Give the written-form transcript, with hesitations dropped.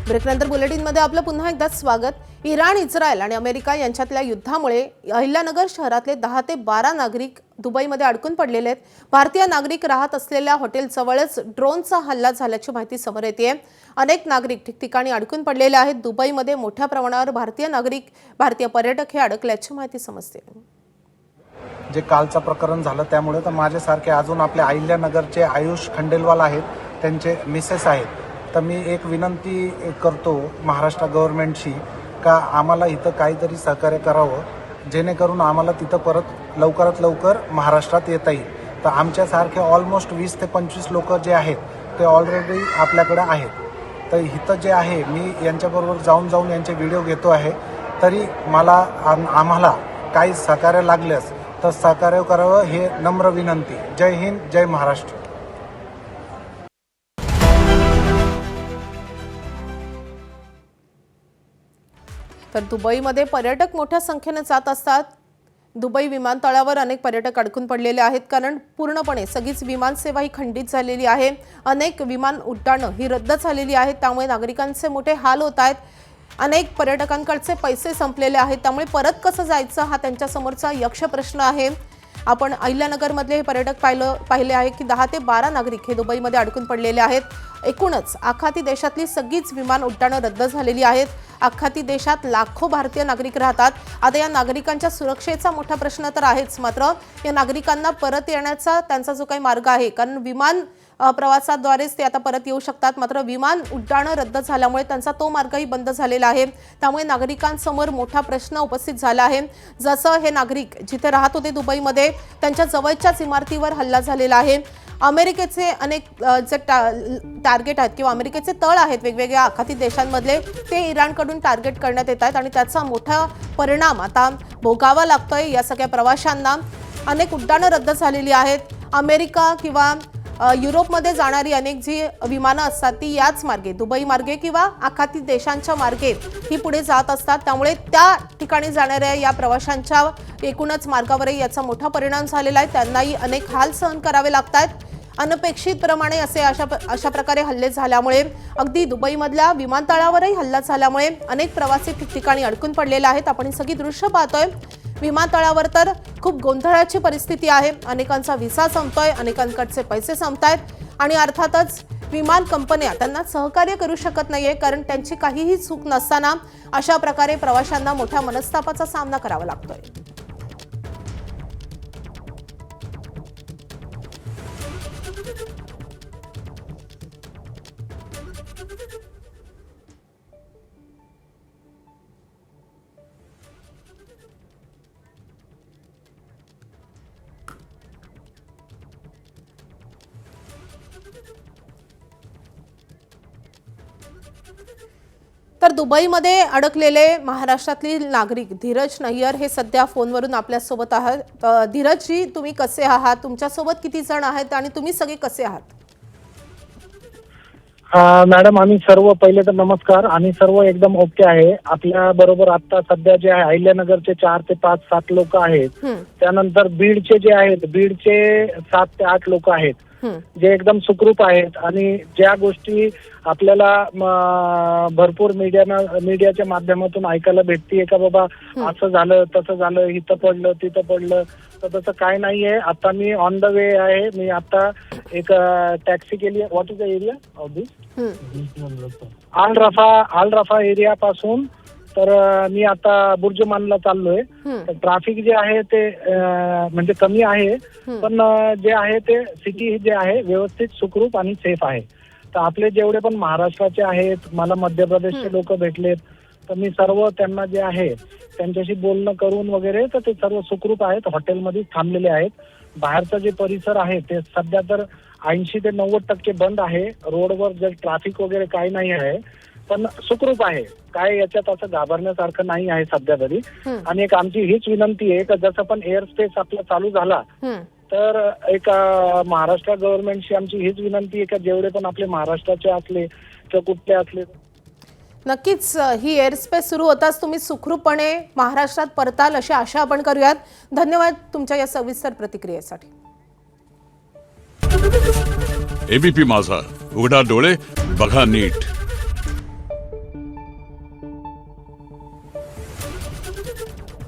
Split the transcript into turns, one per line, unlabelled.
ब्रेकनंतर बुलेटिनमध्ये आपलं पुन्हा एकदा स्वागत। इराण, इस्रायल आणि अमेरिका यांच्यातल्या युद्धामुळे अहिल्यानगर शहरातले 10 ते 12 नागरिक दुबईमध्ये अडकून पडलेले आहेत। भारतीय नागरिक राहत असलेल्या हॉटेलजवळच ड्रोनचा हल्ला झाल्याची माहिती समोर येते। अनेक नागरिक ठिकठिकाणी अडकून पडलेले आहेत। दुबईमध्ये मोठ्या प्रमाणावर भारतीय पर्यटक हे अडकल्याची माहिती समजते।
जे कालचं प्रकरण झालं त्यामुळे तर माझ्यासारखे अजून आपल्या अहिल्यानगरचे आयुष खंडेलवाल आहेत, त्यांचे मिसेस आहेत। तर मी एक विनंती करतो महाराष्ट्र गव्हर्नमेंटशी का आम्हाला इथं काहीतरी सहकार्य करावं, जेणेकरून आम्हाला तिथं परत लवकरात लवकर महाराष्ट्रात येता येईल। तर आमच्यासारखे ऑलमोस्ट 20 ते 25 लोक जे आहेत ते ऑलरेडी आपल्याकडे आहेत। तर इथं जे आहे मी यांच्याबरोबर जाऊन यांचे व्हिडिओ घेतो आहे। तरी मला आम्हाला काही सहकार्य लागल्यास तर सहकार्य करावं हे नम्र विनंती। जय हिंद, जय महाराष्ट्र।
तर दुबईमध्ये पर्यटक मोठ्या संख्येने जात असतात। दुबई विमानतळावर अनेक पर्यटक अडकून पडलेले आहेत, कारण पूर्णपणे सगळीच विमानसेवा ही खंडित झालेली आहे। अनेक विमान उड्डाणं ही रद्द झालेली आहेत, त्यामुळे नागरिकांचे मोठे हाल होत आहेत। अनेक पर्यटकांकडचे पैसे संपलेले आहेत, त्यामुळे परत कसं जायचं हा त्यांच्यासमोरचा यक्ष प्रश्न आहे। आपण अहिल्यानगरमधले हे पर्यटक पाहिले आहे की 10 ते 12 नागरिक हे दुबईमध्ये अडकून पडलेले आहेत। एकूणच आखाती देशातली सगळीच विमान उड्डाणं रद्द झालेली आहेत। आखाती देशात लाखो भारतीय नागरिक राहतात। आता या नागरिकांच्या सुरक्षेचा मोठा प्रश्न तर आहेच, मात्र या नागरिकांना परत येण्याचा त्यांचा जो काही मार्ग आहे, कारण विमान प्रवासाद्वारेच ते आता परत येऊ शकतात, मात्र विमान उड्डाणं रद्द झाल्यामुळे त्यांचा तो मार्गही बंद झालेला आहे। त्यामुळे नागरिकांसमोर मोठा प्रश्न उपस्थित झाला आहे। जसं हे नागरिक जिथे राहत होते दुबईमध्ये, त्यांच्या जवळच्याच इमारतीवर हल्ला झालेला आहे। अमेरिकेचे अनेक जे टार्गेट आहेत किंवा अमेरिकेचे तळ आहेत वेगवेगळ्या आखाती देशांमधले, ते इराणकडून टार्गेट करण्यात येत आहेत आणि त्याचा मोठा परिणाम आता भोगावा लागतोय या सगळ्या प्रवाशांना। अनेक उड्डाणं रद्द झालेली आहेत। अमेरिका किंवा युरोपमध्ये जाणारी अनेक जी विमानं असतात ती याच मार्गे, दुबई मार्गे किंवा आखाती देशांच्या मार्गे ही पुढे जात असतात। त्यामुळे त्या ठिकाणी जाणाऱ्या या प्रवाशांच्या एकूणच मार्गावरही याचा मोठा परिणाम झालेला आहे। त्यांनाही अनेक हाल सहन करावे लागतात। अनपेक्षितप्रमाणे अशा प्रकारे हल्ले झाल्यामुळे, अगदी दुबईमधल्या विमानतळावरही हल्ला झाल्यामुळे अनेक प्रवासी ठिकठिकाणी अडकून पडलेले आहेत। आपण ही सगळी दृश्य पाहतोय। विमानतळावर तर खूप गोंधळाची परिस्थिती आहे। अनेकांचा व्हिसा संपतोय, अनेकांकडचे पैसे संपतायत आणि अर्थातच विमान कंपन्या त्यांना सहकार्य करू शकत नाहीये, कारण त्यांची काहीही चूक नसताना अशा प्रकारे प्रवाशांना मोठ्या मनस्तापाचा सामना करावा लागतोय। तर दुबईमध्ये अडकलेले महाराष्ट्रातले नागरिक धीरज नय्यर हे सध्या फोनवरून आपल्या सोबत आहेत। धीरज जी, तुम्ही कसे आहात? तुमच्या सोबत किती जण आहेत आणि तुम्ही सगळे कसे आहात?
मॅडम, आम्ही सर्व पहिले तर नमस्कार। आणि सर्व एकदम ओके आहे। आपल्या बरोबर आता सध्या जे आहे अहिल्यानगरचे 4 ते 5-7 लोक आहेत। त्यानंतर बीडचे जे आहेत, बीडचे 7 ते 8 लोक आहेत, जे एकदम सुखरूप आहेत। आणि ज्या गोष्टी आपल्याला भरपूर मीडियाच्या माध्यमातून ऐकायला भेटतीये का बाबा असं झालं तसं झालं, इथं पडलं तिथं पडलं, तर तसं काय नाहीये। आता मी ऑन द वे आहे। मी आता एक टॅक्सी केली। What is the area of this? आल रफा एरिया पासून तर मी आता बुर्जुमानला चाललोय। तर ट्रॅफिक जे आहे ते म्हणजे कमी आहे, पण जे आहे ते सिटी जे आहे व्यवस्थित सुखरूप आणि सेफ आहे। तर आपले जेवढे पण महाराष्ट्राचे आहेत, मला मध्य प्रदेशचे लोक भेटलेत, तर मी सर्व त्यांना जे आहे त्यांच्याशी बोलणं करून वगैरे, तर ते सर्व सुखरूप आहेत, हॉटेलमध्ये थांबलेले आहेत। बाहेरचा जे परिसर आहे ते सध्या तर 80 ते 90% बंद आहे। रोडवर जर ट्रॅफिक वगैरे काही नाही आहे, पण सुखरूप आहे। काय याच्यात असं घाबरण्यासारखं नाही आहे सध्या तरी। आणि एक आमची हीच विनंती आहे की जसं पण एअर स्पेस आपला चालू झाला, तर एक महाराष्ट्र गव्हर्नमेंटची आमची हीच विनंती आहे की जेवढे पण आपले महाराष्ट्राचे असले किंवा कुठले असले,
नक्कीच ही एअर स्पेस सुरू होताच तुम्ही सुखरूपपणे महाराष्ट्रात परताल अशी आशा आपण करूयात। धन्यवाद तुमच्या या सविस्तर प्रतिक्रियेसाठी।
एबीपी माझा, उघडा डोळे बघा नीट।
आहे.